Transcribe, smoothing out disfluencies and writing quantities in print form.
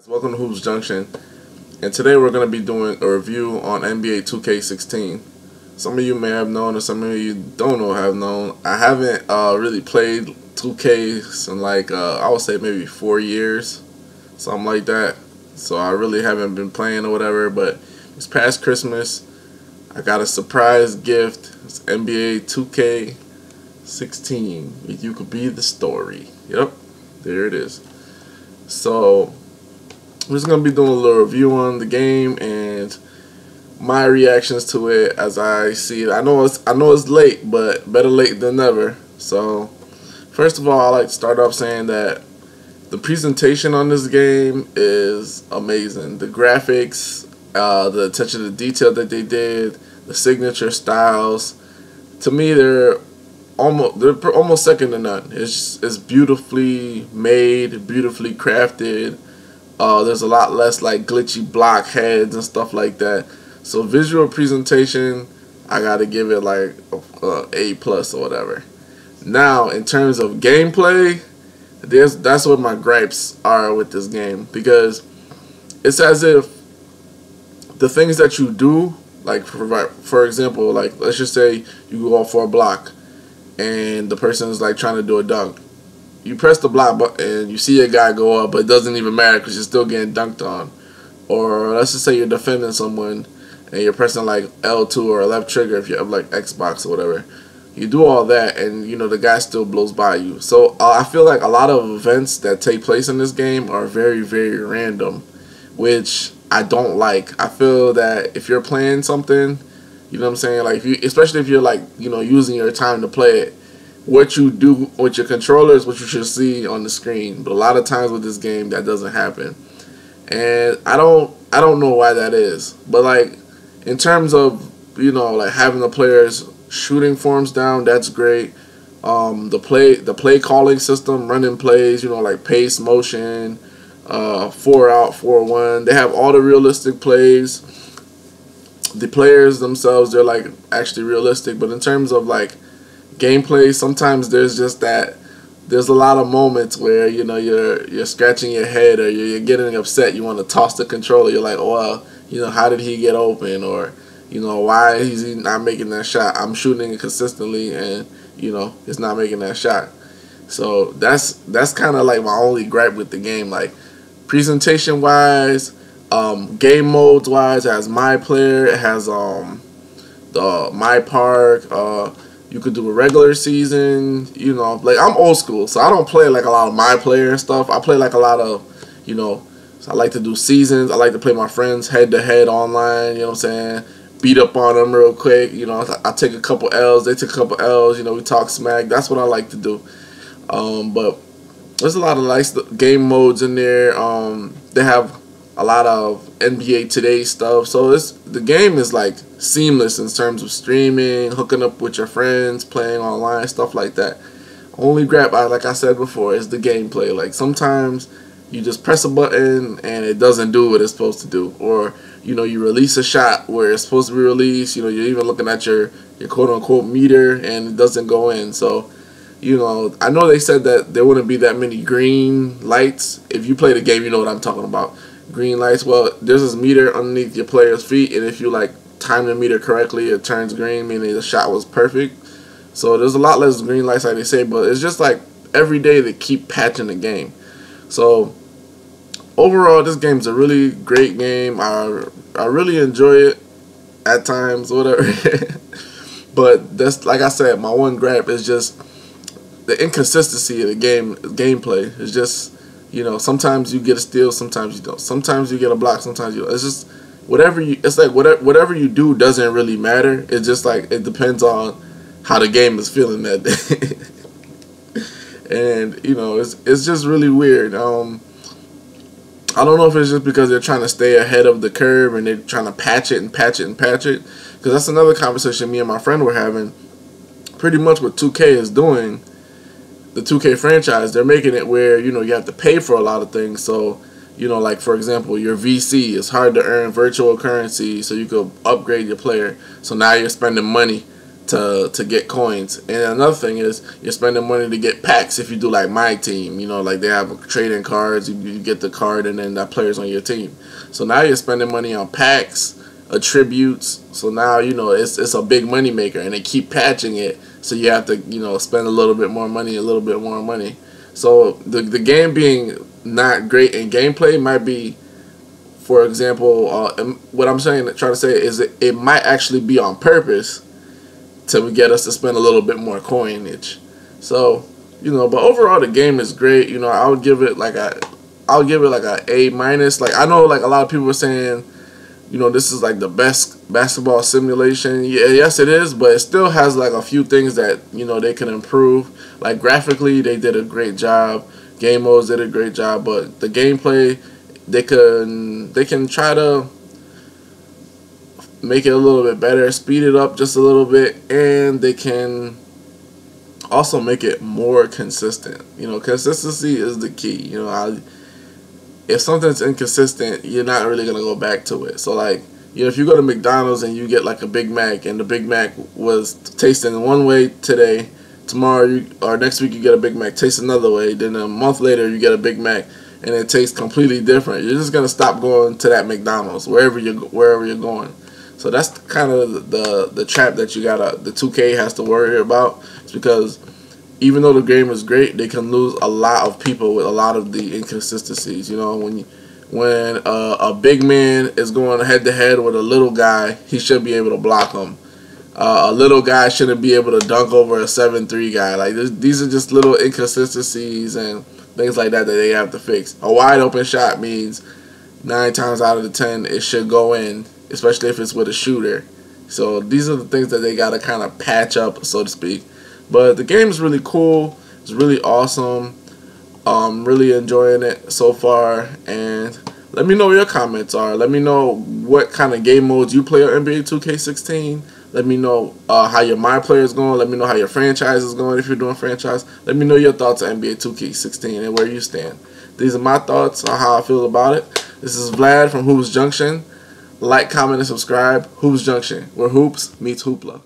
Welcome to Hoops Junction, and today we're going to be doing a review on NBA 2K16. Some of you may have known, or some of you don't know have known. I haven't really played 2K in like I would say maybe 4 years, something like that. So I really haven't been playing or whatever. But this past Christmas, I got a surprise gift. It's NBA 2K16. You could be the story. Yep, there it is. So I'm just gonna be doing a little review on the game and my reactions to it as I see it. I know it's late, but better late than never. So first of all, I like to start off saying that the presentation on this game is amazing. The graphics, the attention to detail that they did, the signature styles. To me, they're almost second to none. It's beautifully made, beautifully crafted. There's a lot less like glitchy block heads and stuff like that. So visual presentation, I gotta give it like A+ or whatever. Now in terms of gameplay, that's what my gripes are with this game, because it's as if the things that you do, like for example, like let's just say you go for a block and the person is like trying to do a dunk. You press the block button and you see a guy go up, but it doesn't even matter because you're still getting dunked on. Or let's just say you're defending someone and you're pressing like L2 or left trigger if you have like Xbox or whatever. You do all that and you know the guy still blows by you. So I feel like a lot of events that take place in this game are very, very random, which I don't like. I feel that if you're playing something, you know what I'm saying, like especially if you're like, you know, using your time to play it, what you do with your controller is what you should see on the screen. But a lot of times with this game, that doesn't happen, and I don't know why that is. But like in terms of, you know, like having the players shooting forms down, that's great. The play calling system, running plays, you know, like pace, motion, 4 out, 4-1. They have all the realistic plays. The players themselves, they're like actually realistic. But in terms of like gameplay, sometimes there's just that there's a lot of moments where, you know, you're scratching your head or you're getting upset. You want to toss the controller. You're like, oh, well, you know, how did he get open? Or, you know, why is he not making that shot? I'm shooting it consistently and, you know, it's not making that shot. So that's kind of like my only gripe with the game. Like presentation wise, game modes wise, it has my player, it has the my park, you could do a regular season, you know. Like I'm old school, so I don't play like a lot of my player and stuff. I play like a lot of, you know, so I like to do seasons. I like to play my friends head to head online, you know what I'm saying? Beat up on them real quick, you know. I take a couple L's, they take a couple L's, you know, we talk smack. That's what I like to do. But there's a lot of nice game modes in there. They have a lot of NBA Today stuff, so the game is like seamless in terms of streaming, hooking up with your friends, playing online, stuff like that. Only gripe, like I said before, is the gameplay. Like sometimes you just press a button and it doesn't do what it's supposed to do, or you know, you release a shot where it's supposed to be released. You know, you're even looking at your quote unquote meter and it doesn't go in. So, you know, I know they said that there wouldn't be that many green lights. If you play the game, you know what I'm talking about. Green lights. Well, there's this meter underneath your player's feet, and if you like time the meter correctly, it turns green, meaning the shot was perfect. So there's a lot less green lights, like they say, but it's just like every day they keep patching the game. So overall, this game's a really great game. I really enjoy it at times, whatever. But that's, like I said, my one gripe is just the inconsistency of the gameplay. It's just, you know, sometimes you get a steal, sometimes you don't. Sometimes you get a block, sometimes you don't. It's just whatever you do doesn't really matter. It's just like it depends on how the game is feeling that day. And, you know, it's just really weird. I don't know if it's just because they're trying to stay ahead of the curve and they're trying to patch it and patch it and patch it. Because that's another conversation me and my friend were having. Pretty much what 2K is doing, the 2K franchise, they're making it where, you know, you have to pay for a lot of things. So, you know, like for example, your VC, it's hard to earn virtual currency so you could upgrade your player. So now you're spending money to get coins. And another thing is you're spending money to get packs if you do like my team. You know, like they have trading cards. You get the card and then that player's on your team. So now you're spending money on packs, attributes. So now, you know, it's a big money maker, and they keep patching it. So you have to, you know, spend a little bit more money, a little bit more money. So the game being not great in gameplay might be, for example, what I'm trying to say is it might actually be on purpose to get us to spend a little bit more coinage. So, you know, but overall the game is great. You know, I would give it like a A-. Like, I know like a lot of people are saying, you know, this is like the best basketball simulation. Yeah, yes it is, but it still has like a few things that, you know, they can improve. Like graphically, they did a great job. Game modes did a great job, but the gameplay, they can try to make it a little bit better, speed it up just a little bit, and they can also make it more consistent. You know, consistency is the key. You know, if something's inconsistent, you're not really gonna go back to it. So like, you know, if you go to McDonald's and you get like a Big Mac, and the Big Mac was tasting one way today, tomorrow or next week you get a Big Mac, tastes another way, then a month later you get a Big Mac and it tastes completely different. You're just gonna stop going to that McDonald's wherever you're going. So that's kind of the trap that the 2K has to worry about. It's because even though the game is great, they can lose a lot of people with a lot of the inconsistencies. You know, when a big man is going head to head with a little guy, he should be able to block him. A little guy shouldn't be able to dunk over a 7'3" guy. Like these are just little inconsistencies and things like that they have to fix. A wide open shot means 9 times out of the 10 it should go in, especially if it's with a shooter. So these are the things that they gotta kind of patch up, so to speak. But the game is really cool. It's really awesome. Really enjoying it so far. And let me know what your comments are. Let me know what kind of game modes you play on NBA 2K16. Let me know how your My Player is going. Let me know how your franchise is going if you're doing franchise. Let me know your thoughts on NBA 2K16 and where you stand. These are my thoughts on how I feel about it. This is Vlad from Hoops Junction. Like, comment, and subscribe. Hoops Junction, where hoops meets hoopla.